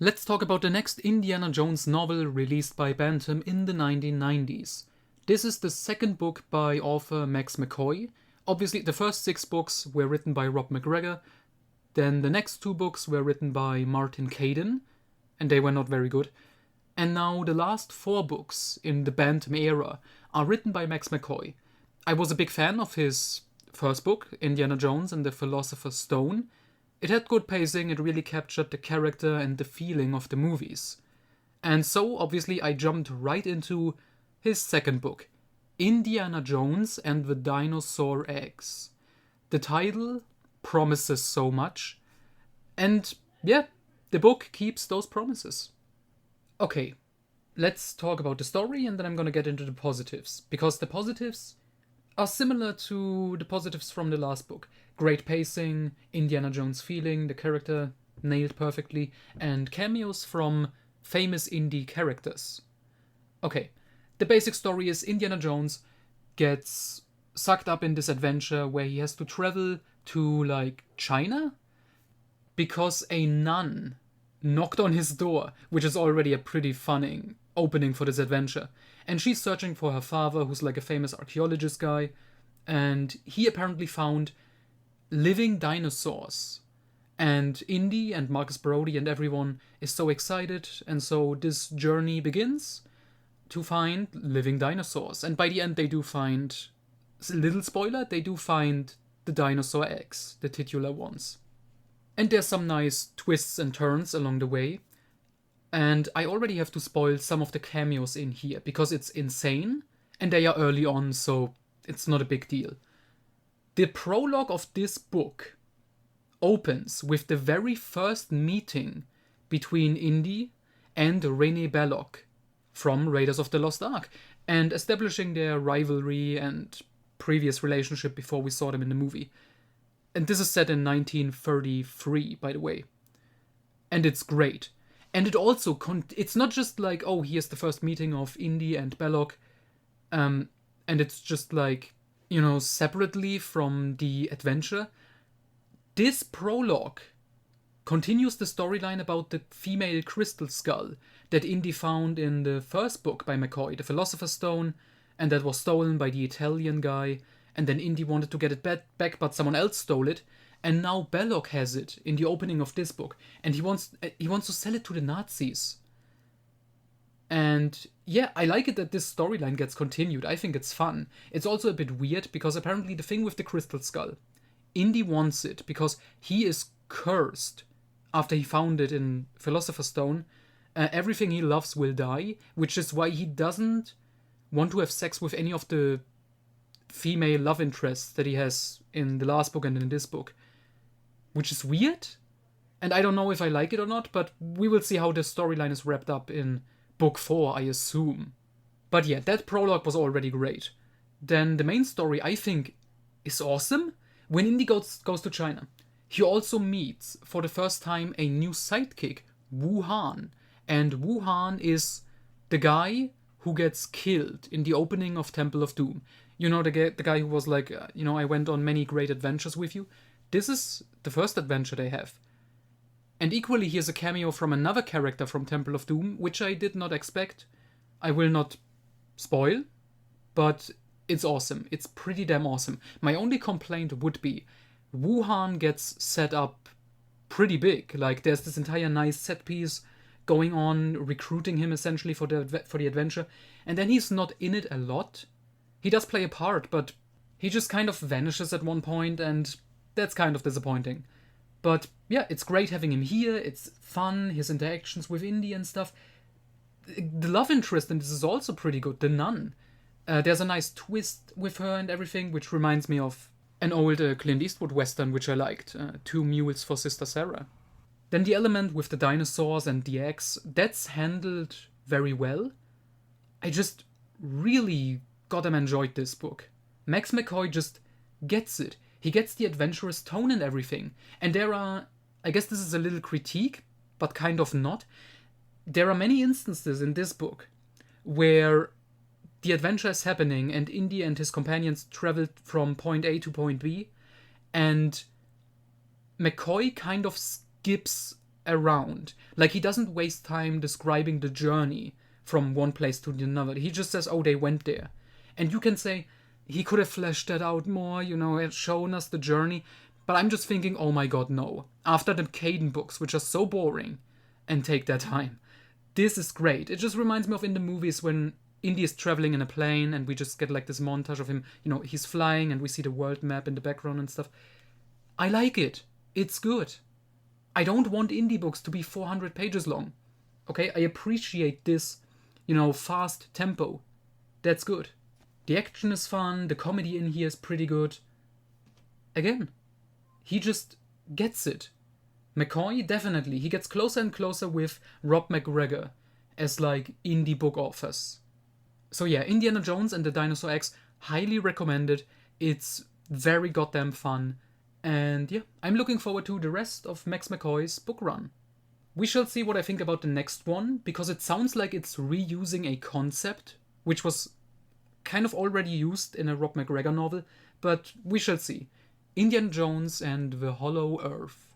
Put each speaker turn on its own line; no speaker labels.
Let's talk about the next Indiana Jones novel released by Bantam in the 1990s. This is the second book by author Max McCoy. Obviously, the first 6 books were written by Rob McGregor. Then the next 2 books were written by Martin Caidin, and they were not very good. And now the last 4 books in the Bantam era are written by Max McCoy. I was a big fan of his first book, Indiana Jones and the Philosopher's Stone. It had good pacing, it really captured the character and the feeling of the movies. And so, obviously, I jumped right into his second book, Indiana Jones and the Dinosaur Eggs. The title promises so much, and yeah, the book keeps those promises. Okay, let's talk about the story and then I'm gonna get into the positives, because the positives are similar to the positives from the last book. Great pacing, Indiana Jones feeling, the character nailed perfectly, and cameos from famous Indy characters. Okay, the basic story is Indiana Jones gets sucked up in this adventure where he has to travel to, like, China? Because a nun knocked on his door, which is already a pretty funny opening for this adventure. And she's searching for her father, who's like a famous archaeologist guy, and he apparently found living dinosaurs. And Indy and Marcus Brody and everyone is so excited, and so this journey begins to find living dinosaurs. And by the end they do find, little spoiler, they do find the dinosaur eggs, the titular ones. And there's some nice twists and turns along the way. And I already have to spoil some of the cameos in here, because it's insane, and they are early on, so it's not a big deal. The prologue of this book opens with the very first meeting between Indy and Renee Belloc from Raiders of the Lost Ark, and establishing their rivalry and previous relationship before we saw them in the movie. And this is set in 1933, by the way. And it's great. And it also, it's not just like, oh, here's the first meeting of Indy and Belloc, and it's just like, separately from the adventure. This prologue continues the storyline about the female crystal skull that Indy found in the first book by McCoy, The Philosopher's Stone, and that was stolen by the Italian guy, and then Indy wanted to get it back, but someone else stole it. And now Belloc has it in the opening of this book, and he wants to sell it to the Nazis. And yeah, I like it that this storyline gets continued. I think it's fun. It's also a bit weird, because apparently the thing with the crystal skull, Indy wants it because he is cursed after he found it in Philosopher's Stone. Everything he loves will die, which is why he doesn't want to have sex with any of the female love interests that he has in the last book and in this book. Which is weird, and I don't know if I like it or not, but we will see how the storyline is wrapped up in book 4, I assume. But yeah, that prologue was already great. Then the main story, I think, is awesome. When Indy goes to China, he also meets, for the first time, a new sidekick, Wu Han. And Wu Han is the guy who gets killed in the opening of Temple of Doom. The guy who was like, I went on many great adventures with you. This is the first adventure they have. And equally, here's a cameo from another character from Temple of Doom, which I did not expect. I will not spoil, but it's awesome. It's pretty damn awesome. My only complaint would be, Wu Han gets set up pretty big. Like, there's this entire nice set piece going on, recruiting him essentially for the adventure, and then he's not in it a lot. He does play a part, but he just kind of vanishes at one point, and that's kind of disappointing. But yeah, it's great having him here. It's fun, his interactions with Indy and stuff. The love interest in this is also pretty good, the nun. There's a nice twist with her and everything, which reminds me of an old Clint Eastwood western, which I liked, Two Mules for Sister Sarah. Then the element with the dinosaurs and the eggs, that's handled very well. I just really goddamn enjoyed this book. Max McCoy just gets it. He gets the adventurous tone and everything. And there are, I guess this is a little critique, but kind of not. There are many instances in this book where the adventure is happening and Indy and his companions traveled from point A to point B, and McCoy kind of skips around. Like, he doesn't waste time describing the journey from one place to another. He just says, oh, they went there. And you can say, he could have fleshed that out more, and shown us the journey. But I'm just thinking, oh my god, no. After the Caden books, which are so boring and take their time, this is great. It just reminds me of in the movies when Indy is traveling in a plane and we just get like this montage of him, he's flying and we see the world map in the background and stuff. I like it. It's good. I don't want indie books to be 400 pages long. Okay, I appreciate this, fast tempo. That's good. The action is fun, the comedy in here is pretty good. Again, he just gets it. McCoy, definitely, he gets closer and closer with Rob McGregor as like indie book authors. So yeah, Indiana Jones and the Dinosaur Eggs, highly recommended. It's very goddamn fun. And yeah, I'm looking forward to the rest of Max McCoy's book run. We shall see what I think about the next one, because it sounds like it's reusing a concept, which was kind of already used in a Rob McGregor novel, but we shall see. Indiana Jones and the Hollow Earth.